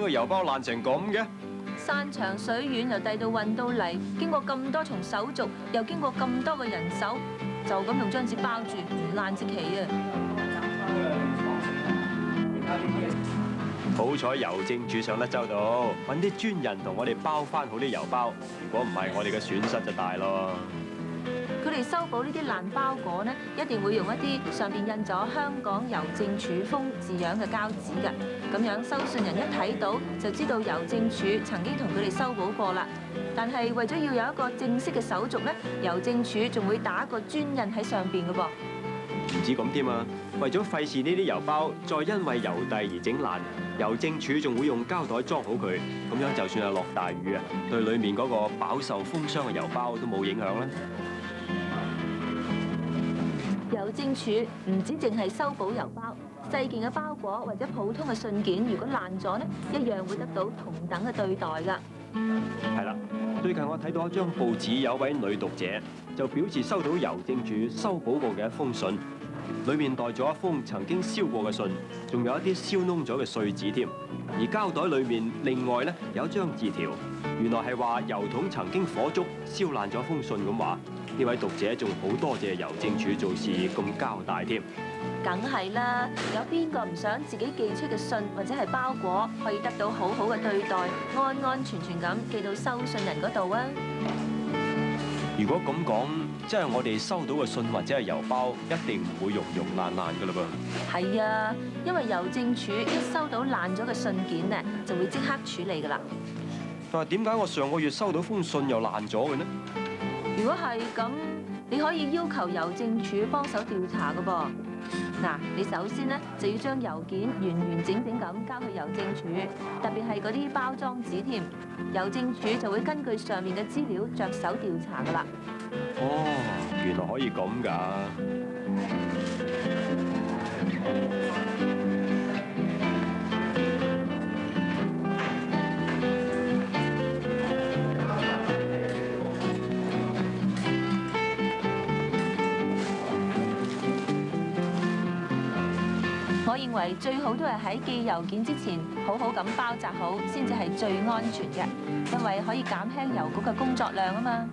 個郵包爛成咁嘅？山長水遠又遞到運到嚟，經過咁多重手續，又經過咁多個人手，就咁用張紙包住，唔爛至奇啊！好彩郵政署上得周到，揾啲專人同我哋包翻好啲郵包。如果唔係，我哋嘅損失就大咯。佢哋修補呢啲爛包裹呢，一定會用一啲上邊印咗香港郵政處封字樣嘅膠紙㗎。咁樣收信人一睇到就知道郵政署曾經同佢哋修補過啦。但係為咗要有一個正式嘅手續呢，郵政署仲會打個專印喺上邊嘅噃。唔止咁添啊！為咗費事呢啲郵包再因為郵遞而整爛，郵政署仲會用膠袋裝好佢，咁樣就算係落大雨啊，對裡面嗰個飽受風霜嘅郵包都冇影響啦。郵政署唔止淨係修補郵包，細件嘅包裹或者普通嘅信件，如果爛咗呢，一樣會得到同等嘅對待㗎。係啦，最近我睇到一張報紙，有位女讀者就表示收到郵政署修補過嘅一封信，裏面袋咗一封曾經燒過嘅信，仲有一啲燒燶咗嘅碎紙添。而膠袋裏面另外咧有一張字條，原來係話郵筒曾經火燭燒爛咗封信咁話。呢位讀者仲好多謝郵政署做事咁交代添。梗係啦，有邊個唔想自己寄出嘅信或者係包裹可以得到好好嘅對待，安安全全咁寄到收信人嗰度啊？如果咁講，即係我哋收到嘅信或者係郵包，一定唔會溶溶爛爛㗎啦噃。係啊，因為郵政署一收到爛咗嘅信件咧，就會即刻處理㗎啦。但係點解我上個月收到封信又爛咗嘅呢？如果係咁，你可以要求郵政署幫手調查㗎噃。嗱，你首先咧就要將郵件完完整整咁交去郵政署，特別係嗰啲包裝紙添。郵政署就會根據上面嘅資料着手調查㗎啦。哦，原來可以咁㗎。我認為最好都係喺寄郵件之前，好好咁包紮好，先至係最安全嘅，因為可以減輕郵局嘅工作量啊嘛。